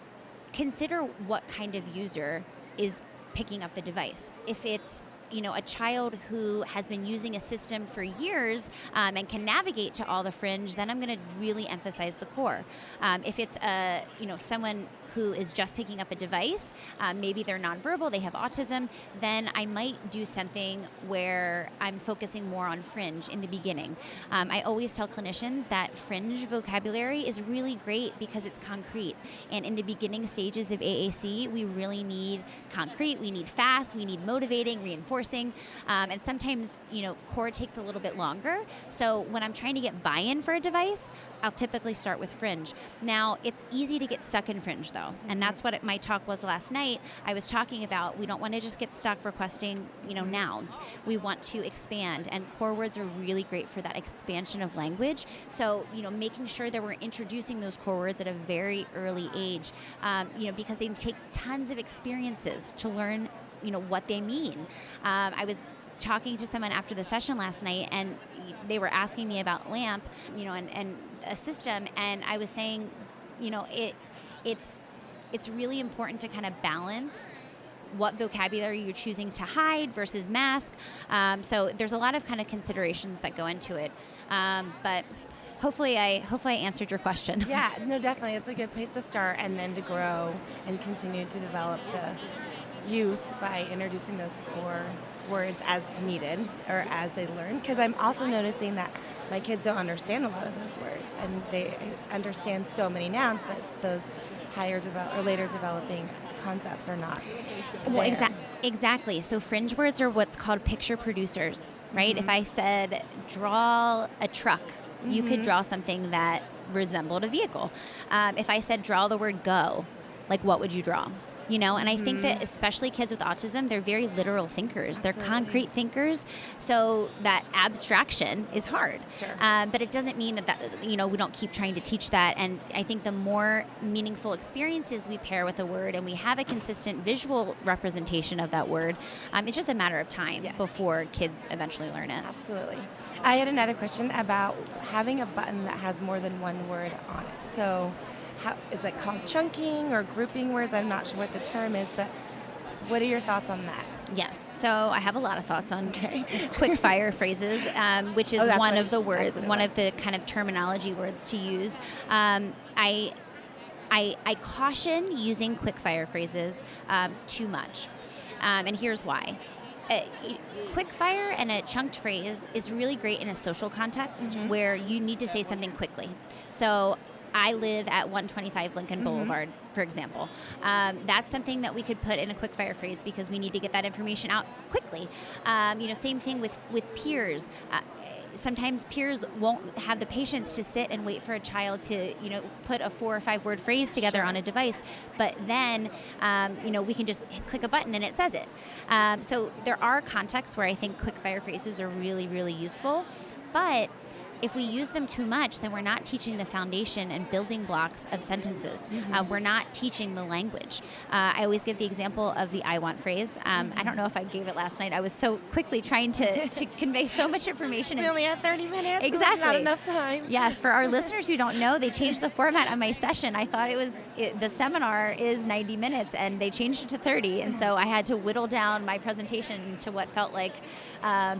consider what kind of user is picking up the device. If it's a child who has been using a system for years and can navigate to all the fringe, then I'm going to really emphasize the core. If it's someone who is just picking up a device, maybe they're nonverbal, they have autism, then I might do something where I'm focusing more on fringe in the beginning. I always tell clinicians that fringe vocabulary is really great because it's concrete. And in the beginning stages of AAC, we really need concrete, we need fast, we need motivating, reinforcing, and sometimes, core takes a little bit longer. So when I'm trying to get buy-in for a device, I'll typically start with fringe. Now, it's easy to get stuck in fringe, though, and that's what my talk was last night. I was talking about we don't want to just get stuck requesting, nouns. We want to expand, and core words are really great for that expansion of language. So, making sure that we're introducing those core words at a very early age, because they take tons of experiences to learn, what they mean. I was talking to someone after the session last night, and they were asking me about LAMP, and a system, and I was saying, it's really important to kind of balance what vocabulary you're choosing to hide versus mask. So there's a lot of kind of considerations that go into it, but hopefully I answered your question. Yeah, no, definitely, it's a good place to start, and then to grow and continue to develop the use by introducing those core words as needed or as they learn, because I'm also noticing that my kids don't understand a lot of those words, and they understand so many nouns, but those higher or later developing concepts are not well, exactly. So fringe words are what's called picture producers, right? Mm-hmm. If I said draw a truck, you could draw something that resembled a vehicle. If I said draw the word go, like what would you draw? And I think that especially kids with autism, they're very literal thinkers. Absolutely. They're concrete thinkers. So that abstraction is hard. Sure. But it doesn't mean that we don't keep trying to teach that. And I think the more meaningful experiences we pair with a word and we have a consistent visual representation of that word, it's just a matter of time before kids eventually learn it. Absolutely. I had another question about having a button that has more than one word on it. So is it called chunking or grouping words? I'm not sure what the term is, but what are your thoughts on that? Yes. So I have a lot of thoughts on quick fire phrases, which is one of the words, one of the kind of terminology words to use. I caution using quick fire phrases too much. And here's why. Quick fire and a chunked phrase is really great in a social context where you need to say something quickly. So I live at 125 Lincoln Boulevard, for example. That's something that we could put in a quick fire phrase because we need to get that information out quickly. Same thing with peers. Sometimes peers won't have the patience to sit and wait for a child to, put a 4 or 5 word phrase together on a device. But then, we can just click a button and it says it. So there are contexts where I think quick fire phrases are really, really useful. But if we use them too much, then we're not teaching the foundation and building blocks of sentences. We're not teaching the language. I always give the example of the I want phrase. I don't know if I gave it last night. I was so quickly trying to convey so much information. We only have 30 minutes. Exactly. So not enough time. Yes, for our listeners who don't know, they changed the format of my session. I thought the seminar is 90 minutes, and they changed it to 30. And so I had to whittle down my presentation to what felt like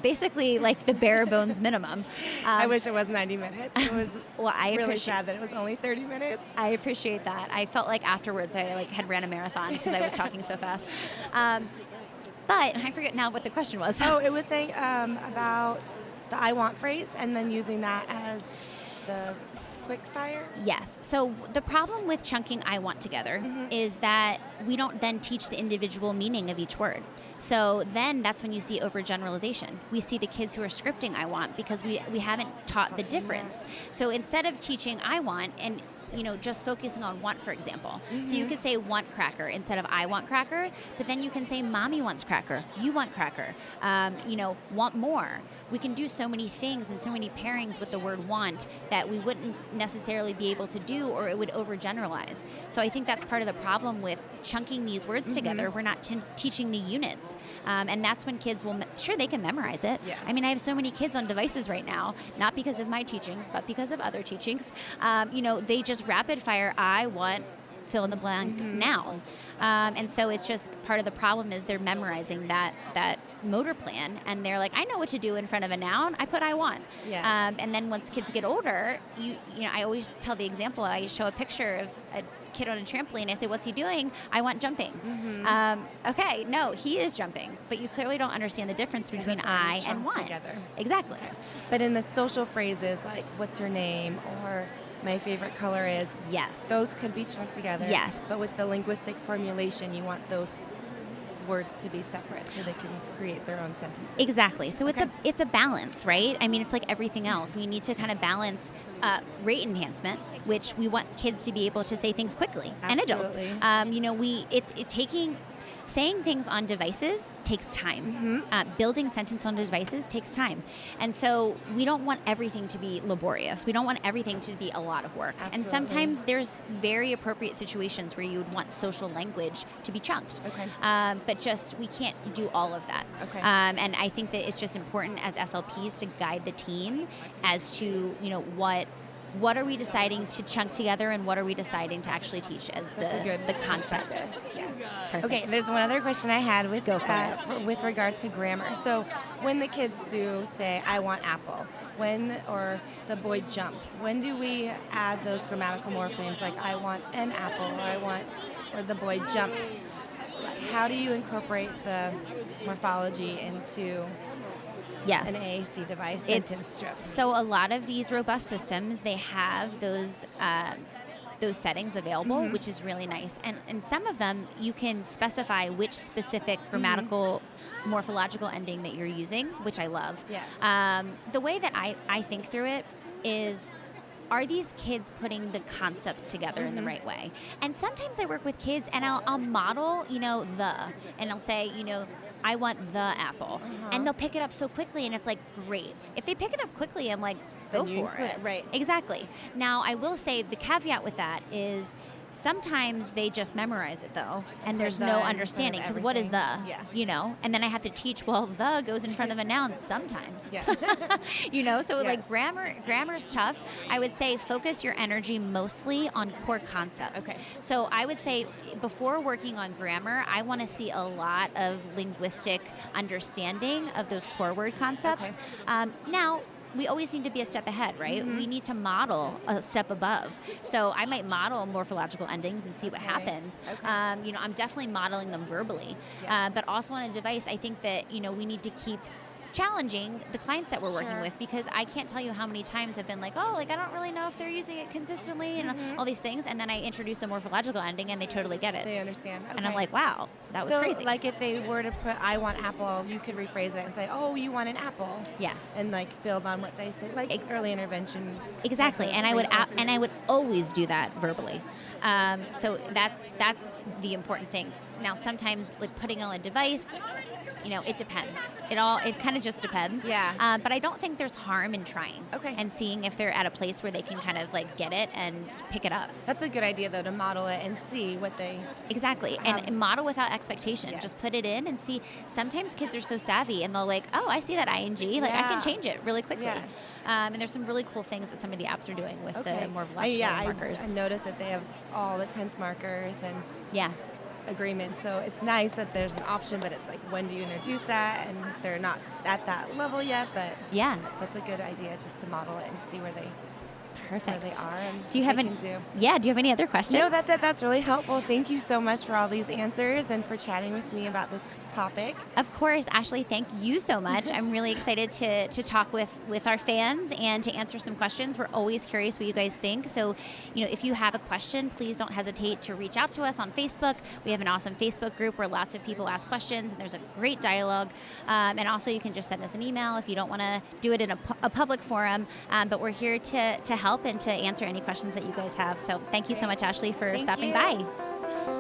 basically like the bare bones minimum. I wish it was 90 minutes. It was I really sad that it was only 30 minutes. I appreciate that. I felt like afterwards I had ran a marathon because I was talking so fast. But I forget now what the question was. Oh, it was saying about the I want phrase and then using that as the quick fire? Yes. So the problem with chunking I want together is that we don't then teach the individual meaning of each word. So then that's when you see overgeneralization. We see the kids who are scripting I want because we haven't taught the difference. So instead of teaching I want and just focusing on want, for example. So you could say want cracker instead of I want cracker, but then you can say mommy wants cracker, you want cracker, want more. We can do so many things and so many pairings with the word want that we wouldn't necessarily be able to do, or it would overgeneralize. So I think that's part of the problem with chunking these words together. We're not teaching the units. And that's when kids will, sure, they can memorize it. Yeah. I mean, I have so many kids on devices right now, not because of my teachings, but because of other teachings. They just rapid fire, I want fill in the blank noun. And so it's just part of the problem is they're memorizing that motor plan, and they're like, I know what to do in front of a noun. I put I want. Yes. And then once kids get older, I always tell the example. I show a picture of a kid on a trampoline. I say, what's he doing? I want jumping. Okay, no, he is jumping, but you clearly don't understand the difference between I and want. Together. Exactly. Okay. But in the social phrases like what's your name or my favorite color is, yes, those could be chunked together. Yes. But with the linguistic formulation, you want those words to be separate so they can create their own sentences. Exactly. So it's a balance, right? I mean, it's like everything else. We need to kind of balance rate enhancement, which we want kids to be able to say things quickly, Absolutely. and adults. Saying things on devices takes time. Building sentence on devices takes time. And so we don't want everything to be laborious. We don't want everything to be a lot of work. Absolutely. And sometimes there's very appropriate situations where you would want social language to be chunked. Okay. But just we can't do all of that. Okay. And I think that it's just important as SLPs to guide the team as to, what are we deciding to chunk together and what are we deciding to actually teach as the concepts. Yes. Perfect. Okay, there's one other question I had with Go regard to grammar. So when the kids do say, I want apple, or the boy jump, when do we add those grammatical morphemes like I want an apple or the boy jumped? How do you incorporate the morphology into an AAC device sentence strip? So a lot of these robust systems, they have those settings available, which is really nice. And some of them, you can specify which specific grammatical, morphological ending that you're using, which I love. Yes. The way that I think through it is, are these kids putting the concepts together in the right way? And sometimes I work with kids and I'll model, and I'll say, I want the apple. And they'll pick it up so quickly and it's like, great. If they pick it up quickly, I'm like, go for it. Right. Exactly. Now, I will say the caveat with that is sometimes they just memorize it, though, and there's no understanding, because what is the, and then I have to teach, the goes in front of a noun sometimes, so like grammar's tough. I would say focus your energy mostly on core concepts. Okay. So I would say before working on grammar, I want to see a lot of linguistic understanding of those core word concepts. Okay. Now, we always need to be a step ahead, right? We need to model a step above. So I might model morphological endings and see what happens. Okay. I'm definitely modeling them verbally. Yes. But also on a device, I think that, we need to keep challenging the clients that we're working with, because I can't tell you how many times I've been like, I don't really know if they're using it consistently and all these things, and then I introduce a morphological ending and they totally get it. They understand. Okay. And I'm like, wow, that was crazy. Like if they were to put I want apple, you could rephrase it and say, you want an apple. Yes. And build on what they say, like early intervention. Exactly, and I would always do that verbally. So that's the important thing. Now, sometimes putting on a device, it depends. It kind of just depends. Yeah. But I don't think there's harm in trying. Okay. And seeing if they're at a place where they can kind of like get it and pick it up. That's a good idea, though, to model it and see what they... Exactly. And model without expectation. Yes. Just put it in and see. Sometimes kids are so savvy and they'll like, oh, I see that ing. Like, I can change it really quickly. Yeah. And there's some really cool things that some of the apps are doing with the morphological markers. I noticed that they have all the tense markers and Yeah. agreements. So it's nice that there's an option, but it's like, when do you introduce that? And they're not at that level yet, but Yeah. that's a good idea just to model it and see where they Perfect. are and Do you have what any? they can do. Yeah. Do you have any other questions? No, that's it. That's really helpful. Thank you so much for all these answers and for chatting with me about this topic. Of course, Ashley, thank you so much. I'm really excited to talk with our fans and to answer some questions. We're always curious what you guys think. So, if you have a question, please don't hesitate to reach out to us on Facebook. We have an awesome Facebook group where lots of people ask questions, and there's a great dialogue. And also, you can just send us an email if you don't want to do it in a public forum. But we're here to help and to answer any questions that you guys have. So thank you so much, Ashley, for stopping by.